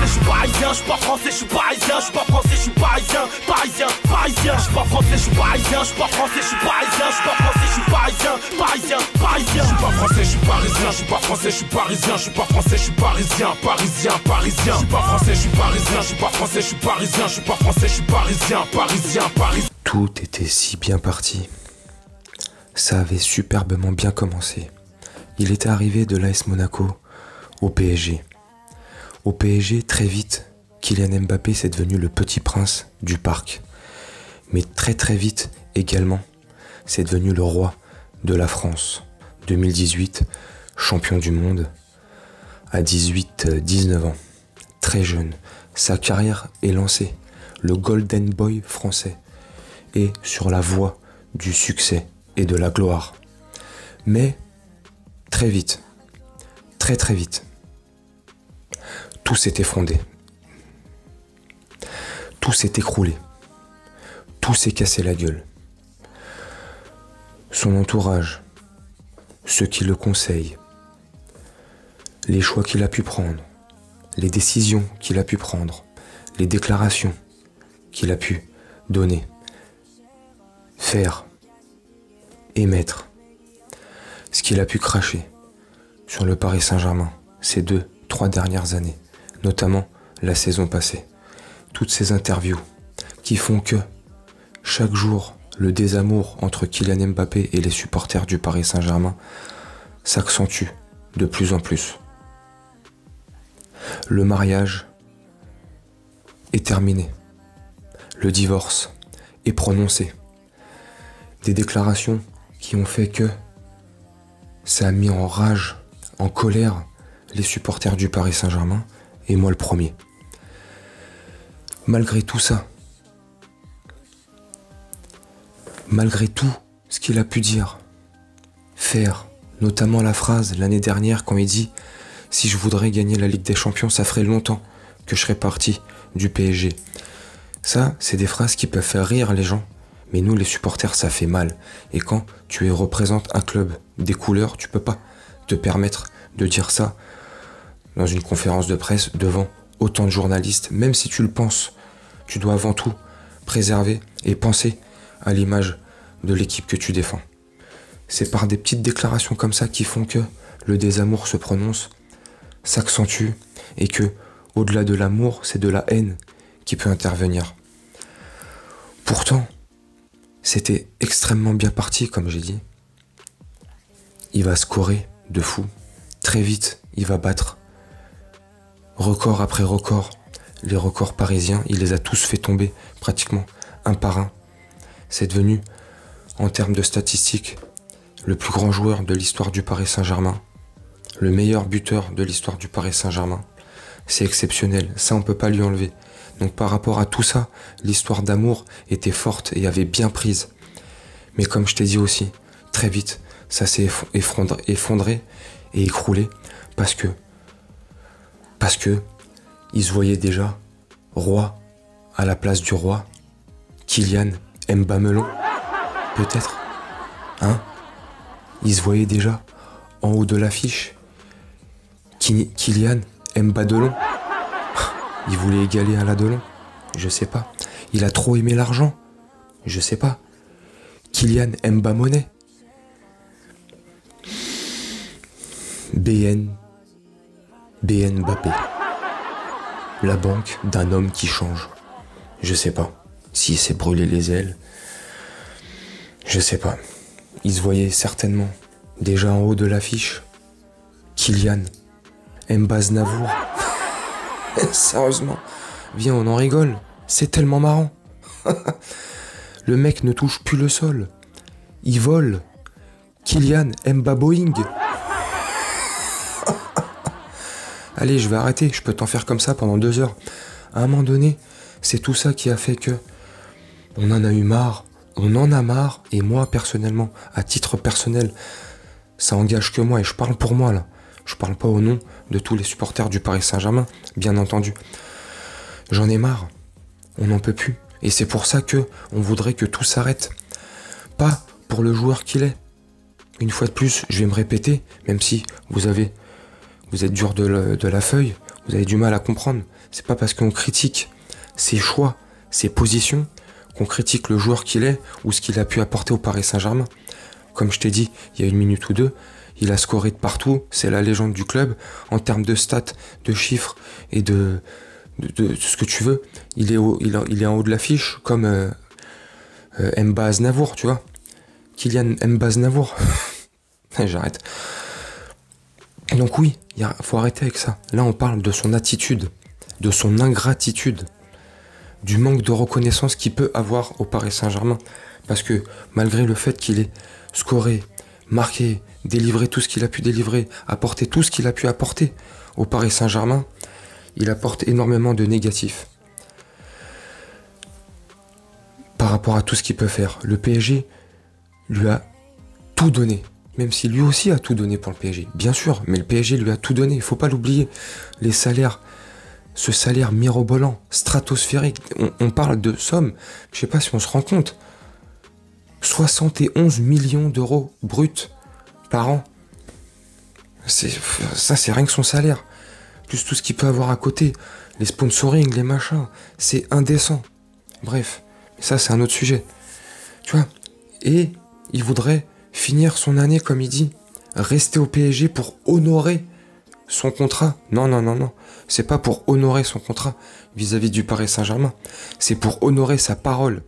je suis parisien, je suis pas français, je suis parisien, je suis pas français, je suis parisien, parisien, parisien, je suis pas français, je suis parisien, je suis pas français, je suis parisien, je suis pas français, je suis parisien, parisien, parisien. Je suis pas français, je suis parisien, je suis pas français, je suis parisien, je suis pas français, je suis parisien, parisien, parisien. Je suis pas français, je suis parisien, je suis pas français, je suis parisien, je suis pas français, je suis parisien, parisien, parisien. Tout était si bien parti. Ça avait superbement bien commencé. Il était arrivé de l'AS Monaco au PSG. Au PSG, très vite, Kylian Mbappé c'est devenu le petit prince du parc. Mais très très vite également, c'est devenu le roi de la France. 2018, champion du monde à 18-19 ans. Très jeune, sa carrière est lancée. Le Golden Boy français est sur la voie du succès et de la gloire. Mais très vite, très très vite, tout s'est effondré. Tout s'est écroulé. Tout s'est cassé la gueule. Son entourage, ceux qui le conseillent, les choix qu'il a pu prendre, les décisions qu'il a pu prendre, les déclarations qu'il a pu donner, faire, émettre, ce qu'il a pu cracher sur le Paris Saint-Germain ces 2-3 dernières années, notamment la saison passée. Toutes ces interviews qui font que chaque jour, le désamour entre Kylian Mbappé et les supporters du Paris Saint-Germain s'accentue de plus en plus. Le mariage est terminé. Le divorce est prononcé. Des déclarations qui ont fait que ça a mis en rage, en colère, les supporters du Paris Saint-Germain, et moi le premier. Malgré tout ça, malgré tout ce qu'il a pu dire, faire, notamment la phrase l'année dernière quand il dit « Si je voudrais gagner la Ligue des Champions, ça ferait longtemps que je serais parti du PSG ». Ça, c'est des phrases qui peuvent faire rire les gens, mais nous les supporters, ça fait mal. Et quand tu représentes un club des couleurs, tu peux pas te permettre de dire ça dans une conférence de presse devant autant de journalistes, même si tu le penses. Tu dois avant tout préserver et penser à l'image de l'équipe que tu défends. C'est par des petites déclarations comme ça qui font que le désamour se prononce, s'accentue et que, au-delà de l'amour, c'est de la haine qui peut intervenir. Pourtant, c'était extrêmement bien parti, comme j'ai dit. Il va scorer de fou. Très vite, il va battre record après record. Les records parisiens, il les a tous fait tomber pratiquement un par un. C'est devenu, en termes de statistiques, le plus grand joueur de l'histoire du Paris Saint-Germain, le meilleur buteur de l'histoire du Paris Saint-Germain. C'est exceptionnel, ça on peut pas lui enlever. Donc par rapport à tout ça, l'histoire d'amour était forte et avait bien prise. Mais comme je t'ai dit aussi, très vite, ça s'est effondré et écroulé parce que il se voyait déjà roi à la place du roi, Kylian Mbamelon, peut-être, hein? Il se voyait déjà en haut de l'affiche, Kylian Mbadelon. Il voulait égaler Alain Delon, je sais pas. Il a trop aimé l'argent, je sais pas. Kylian Mbamonet. BN Mbappé. La banque d'un homme qui change. Je sais pas. S'il s'est brûlé les ailes. Je sais pas. Il se voyait certainement déjà en haut de l'affiche. Kylian Mbaznavour. Sérieusement. Viens, on en rigole. C'est tellement marrant. Le mec ne touche plus le sol. Il vole. Kylian Mbaboing. Allez, je vais arrêter, je peux t'en faire comme ça pendant 2 heures. À un moment donné, c'est tout ça qui a fait que on en a eu marre, on en a marre, et moi personnellement, à titre personnel, ça engage que moi, et je parle pour moi là. Je parle pas au nom de tous les supporters du Paris Saint-Germain, bien entendu. J'en ai marre, on n'en peut plus, et c'est pour ça que on voudrait que tout s'arrête. Pas pour le joueur qu'il est. Une fois de plus, je vais me répéter, même si vous êtes dur de la feuille, Vous avez du mal à comprendre. C'est pas parce qu'on critique ses choix, ses positions, qu'on critique le joueur qu'il est ou ce qu'il a pu apporter au Paris Saint-Germain. Comme je t'ai dit, il y a une minute ou deux, il a scoré de partout, c'est la légende du club. En termes de stats, de chiffres et de ce que tu veux, il est en haut de l'affiche, comme Mba Aznavour, tu vois. Kylian Mba Aznavour. J'arrête. Donc oui, faut arrêter avec ça. Là, on parle de son attitude, de son ingratitude, du manque de reconnaissance qu'il peut avoir au Paris Saint-Germain. Parce que malgré le fait qu'il ait scoré, marqué, délivré tout ce qu'il a pu délivrer, apporté tout ce qu'il a pu apporter au Paris Saint-Germain, il apporte énormément de négatifs. Par rapport à tout ce qu'il peut faire. Le PSG lui a tout donné. Même si lui aussi a tout donné pour le PSG. Bien sûr, mais le PSG lui a tout donné. Il ne faut pas l'oublier. Les salaires, ce salaire mirobolant, stratosphérique. On parle de sommes, je ne sais pas si on se rend compte. 71 millions d'euros bruts par an. Ça, c'est rien que son salaire. Plus tout ce qu'il peut avoir à côté. Les sponsorings, les machins. C'est indécent. Bref, ça, c'est un autre sujet. Tu vois. Et il voudrait finir son année, comme il dit, rester au PSG pour honorer son contrat. Non, non, non, non. C'est pas pour honorer son contrat vis-à-vis du Paris Saint-Germain. C'est pour honorer sa parole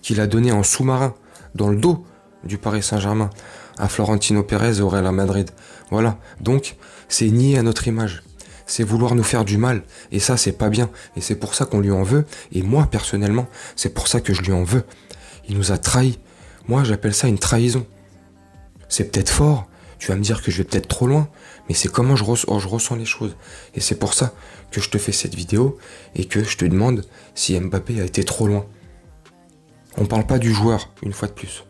qu'il a donnée en sous-marin, dans le dos du Paris Saint-Germain, à Florentino Pérez et au Real Madrid. Voilà. Donc, c'est nier à notre image. C'est vouloir nous faire du mal. Et ça, c'est pas bien. Et c'est pour ça qu'on lui en veut. Et moi, personnellement, c'est pour ça que je lui en veux. Il nous a trahis. Moi, j'appelle ça une trahison. C'est peut-être fort, tu vas me dire que je vais peut-être trop loin, mais c'est comment je ressens les choses. Et c'est pour ça que je te fais cette vidéo et que je te demande si Mbappé a été trop loin. On parle pas du joueur, une fois de plus.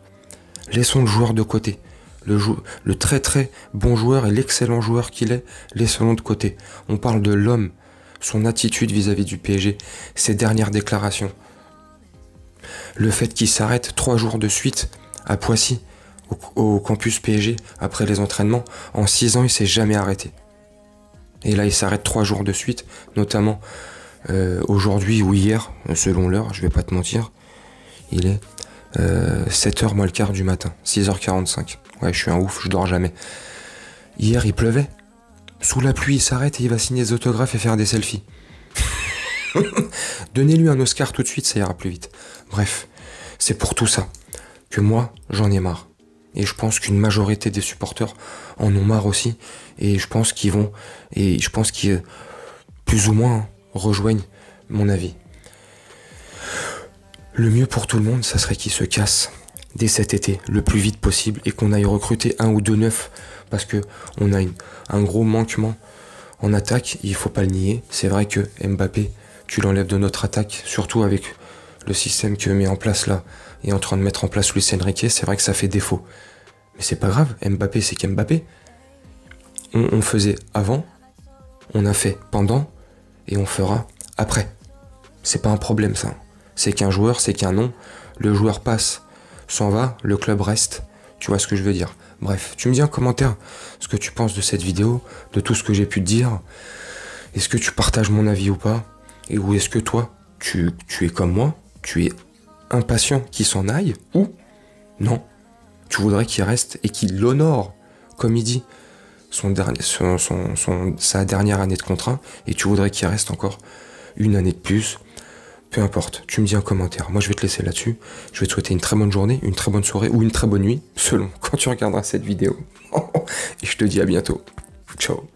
Laissons le joueur de côté. Le très très bon joueur et l'excellent joueur qu'il est, laissons-le de côté. On parle de l'homme, son attitude vis-à-vis du PSG, ses dernières déclarations. Le fait qu'il s'arrête 3 jours de suite à Poissy, au campus PSG, après les entraînements, en 6 ans, il s'est jamais arrêté. Et là, il s'arrête 3 jours de suite, notamment aujourd'hui ou hier, selon l'heure, je vais pas te mentir, il est 7h moins le quart du matin, 6h45. Ouais, je suis un ouf, je dors jamais. Hier, il pleuvait. Sous la pluie, il s'arrête et il va signer des autographes et faire des selfies. Donnez-lui un Oscar tout de suite, ça ira plus vite. Bref, c'est pour tout ça que moi, j'en ai marre. Et je pense qu'une majorité des supporters en ont marre aussi. Et je pense qu'ils plus ou moins rejoignent mon avis. Le mieux pour tout le monde, ça serait qu'ils se cassent dès cet été, le plus vite possible, et qu'on aille recruter 1 ou 2 neufs, parce que on a un gros manquement en attaque, il faut pas le nier. C'est vrai que Mbappé, tu l'enlèves de notre attaque, surtout avec le système que met en place là, et en train de mettre en place Luis Enrique, c'est vrai que ça fait défaut. Mais c'est pas grave, Mbappé c'est qu'Mbappé. On faisait avant, on a fait pendant, et on fera après. C'est pas un problème ça. C'est qu'un joueur, c'est qu'un nom. Le joueur passe, s'en va, le club reste. Tu vois ce que je veux dire. Bref, tu me dis en commentaire ce que tu penses de cette vidéo, de tout ce que j'ai pu te dire. Est-ce que tu partages mon avis ou pas? Et ou est-ce que toi, tu es comme moi, tu es impatient qu'il s'en aille, ou non, tu voudrais qu'il reste et qu'il honore, comme il dit, sa dernière année de contrat, et tu voudrais qu'il reste encore une année de plus. Peu importe, tu me dis en commentaire. Moi, je vais te laisser là-dessus. Je vais te souhaiter une très bonne journée, une très bonne soirée ou une très bonne nuit, selon quand tu regarderas cette vidéo. Et je te dis à bientôt. Ciao.